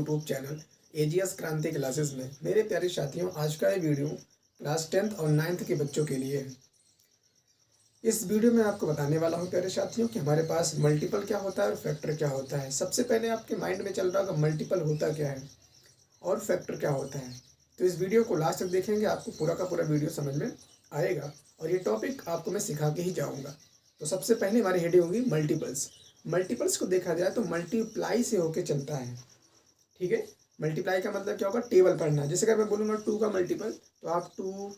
YouTube channel AGS क्रांति classes में। मेरे प्यारे साथियों, आज का ये वीडियो क्लास 10th और 9th के बच्चों के लिए है। इस वीडियो में आपको बताने वाला हूँ प्यारे साथियों कि हमारे पास मल्टीपल क्या होता है और फैक्टर क्या होता है। सबसे पहले आपके माइंड में चल रहा होगा मल्टीपल होता क्या है और फैक्टर क्या होता है। तो इस वीडियो को लास्ट तक देखेंगे, आपको पूरा का पूरा वीडियो समझ में आएगा और ये टॉपिक आपको मैं सिखा के ही जाऊँगा। तो सबसे पहले हमारी हेडिंग होगी मल्टीपल्स। मल्टीपल्स को देखा जाए तो मल्टीप्लाई से होके चलता है, ठीक है। मल्टीप्लाई का मतलब क्या होगा, टेबल पढ़ना। जैसे अगर मैं बोलूँगा 2 का मल्टीपल तो आप 2,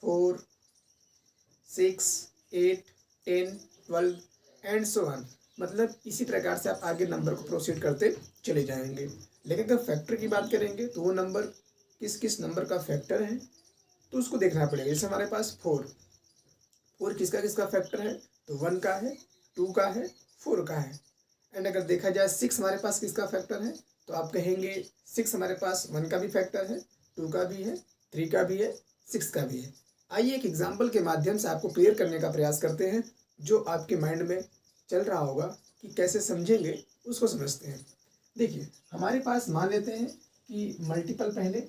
4, 6, 8, 10, 12 एंड सो ऑन, मतलब इसी प्रकार से आप आगे नंबर को प्रोसीड करते चले जाएंगे। लेकिन अगर फैक्टर की बात करेंगे तो वो नंबर किस किस नंबर का फैक्टर है तो उसको देखना पड़ेगा। जैसे हमारे पास 4 किसका किसका फैक्टर है तो 1 का है, 2 का है, 4 का है। एंड अगर देखा जाए 6 हमारे पास किसका फैक्टर है तो आप कहेंगे 6 हमारे पास 1 का भी फैक्टर है, 2 का भी है, 3 का भी है, 6 का भी है। आइए एक एग्जाम्पल के माध्यम से आपको क्लियर करने का प्रयास करते हैं। जो आपके माइंड में चल रहा होगा कि कैसे समझेंगे उसको समझते हैं। देखिए हमारे पास मान लेते हैं कि मल्टीपल, पहले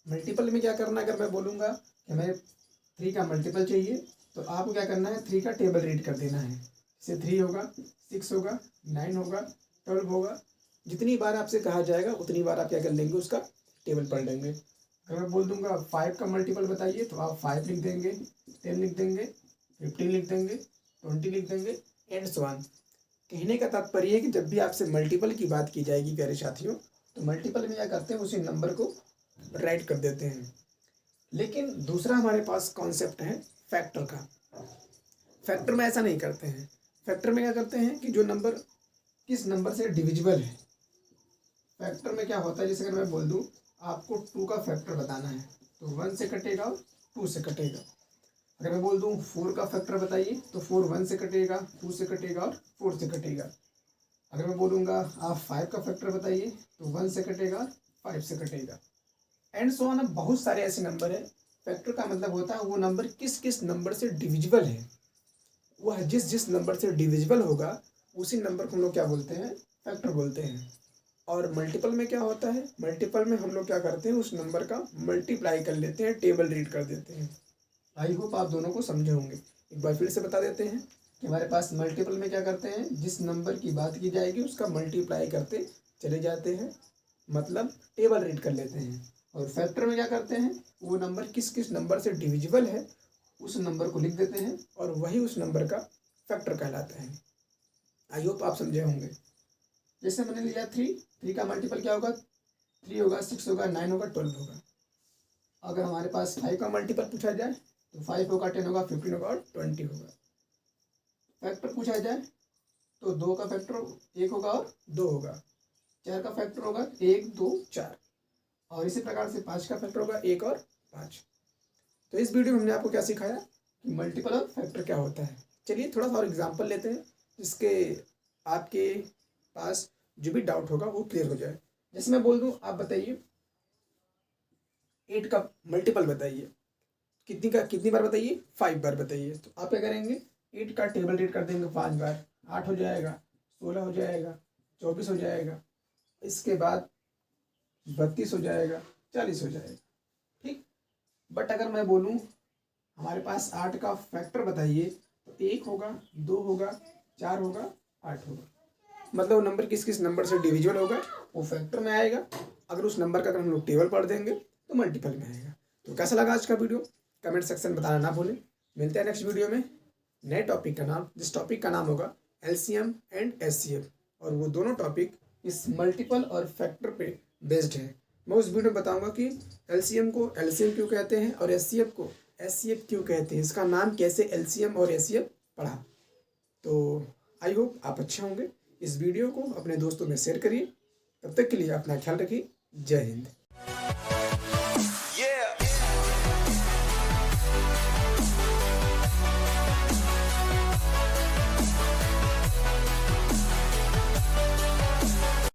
मल्टीपल में क्या करना है, अगर मैं बोलूँगा कि हमें 3 का मल्टीपल चाहिए तो आपको क्या करना है, 3 का टेबल रीड कर देना है। जैसे 3 होगा, 6 होगा, 9 होगा, 12 होगा। जितनी बार आपसे कहा जाएगा उतनी बार आप क्या कर लेंगे, उसका टेबल पढ़ लेंगे। अगर मैं बोल दूंगा 5 का मल्टीपल बताइए तो आप 5 लिख देंगे, 10 लिख देंगे, 15 लिख देंगे, 20 लिख देंगे एंड सो ऑन। कहने का तात्पर्य है कि जब भी आपसे मल्टीपल की बात की जाएगी प्यारे साथियों तो मल्टीपल में क्या करते हैं, उसी नंबर को राइट कर देते हैं। लेकिन दूसरा हमारे पास कॉन्सेप्ट है फैक्टर का। फैक्टर में ऐसा नहीं करते हैं। फैक्टर में क्या करते हैं कि जो नंबर किस नंबर से डिविजिबल है। फैक्टर में क्या होता है, जैसे अगर मैं बोल दूं आपको 2 का फैक्टर बताना है तो 1 से कटेगा और 2 से कटेगा। अगर मैं बोल दूं 4 का फैक्टर बताइए तो 4 1 से कटेगा, 2 से कटेगा और 4 से कटेगा। अगर मैं बोलूँगा आप 5 का फैक्टर बताइए तो 1 से कटेगा, 5 से कटेगा एंड सो ऑन। बहुत सारे ऐसे नंबर है। फैक्टर का मतलब होता है वो नंबर किस किस नंबर से डिविजिबल है। वह जिस जिस नंबर से डिविजिबल होगा उसी नंबर को हम लोग क्या बोलते हैं, फैक्टर बोलते हैं। और मल्टीपल में क्या होता है, मल्टीपल में हम लोग क्या करते हैं, उस नंबर का मल्टीप्लाई कर लेते हैं, टेबल रीड कर देते हैं। आई होप आप दोनों को समझे होंगे। एक बार फिर से बता देते हैं कि हमारे पास मल्टीपल में क्या करते हैं, जिस नंबर की बात की जाएगी उसका मल्टीप्लाई करते चले जाते हैं, मतलब टेबल रीड कर लेते हैं। और फैक्टर में क्या करते हैं, वो नंबर किस किस नंबर से डिविजिबल है उस नंबर को लिख देते हैं और वही उस नंबर का फैक्टर कहलाता है। आई होप आप समझे होंगे। जैसे मैंने लिया 3 का मल्टीपल क्या होगा, 3 होगा, 6 होगा, 9 होगा, 12 होगा। अगर हमारे पास 5 का मल्टीपल पूछा जाए तो 5 होगा, 10 होगा, 15 होगा और 20 होगा। फैक्टर पूछा जाए तो 2 का फैक्टर 1 होगा और 2 होगा। 4 का फैक्टर होगा 1, 2, 4 और इसी प्रकार से 5 का फैक्टर होगा 1 और 5। तो इस वीडियो में हमने आपको क्या सिखाया कि मल्टीपल और फैक्टर क्या होता है। चलिए थोड़ा सा और एग्जांपल लेते हैं जिसके आपके पास जो भी डाउट होगा वो क्लियर हो जाए। जैसे मैं बोल दूं आप बताइए 8 का मल्टीपल बताइए, कितनी बार बताइए, 5 बार बताइए। तो आप क्या करेंगे, 8 का टेबल रीड कर देंगे 5 बार, 8 हो जाएगा, 16 हो जाएगा, 24 हो जाएगा, इसके बाद 32 हो जाएगा, 40 हो जाएगा, ठीक। बट अगर मैं बोलूँ हमारे पास 8 का फैक्टर बताइए तो 1 होगा, 2 होगा, 4 होगा, 8 होगा। मतलब वो नंबर किस किस नंबर से डिविजिबल होगा वो फैक्टर में आएगा। अगर उस नंबर का अगर हम लोग टेबल पढ़ देंगे तो मल्टीपल में आएगा। तो कैसा लगा आज का वीडियो, कमेंट सेक्शन बताना ना भूलें। मिलते हैं नेक्स्ट वीडियो में नए टॉपिक का नाम, जिस टॉपिक का नाम होगा एलसीएम एंड एचसीएफ, और वो दोनों टॉपिक इस मल्टीपल और फैक्टर पे बेस्ड है। मैं उस वीडियो में बताऊंगा कि एलसीएम को एलसीएम क्यों कहते हैं और एचसीएफ को एचसीएफ क्यों कहते हैं, इसका नाम कैसे एलसीएम और एचसीएफ पढ़ा। तो आई होप आप अच्छे होंगे। इस वीडियो को अपने दोस्तों में शेयर करिए। तब तक के लिए अपना ख्याल रखिए। जय हिंद।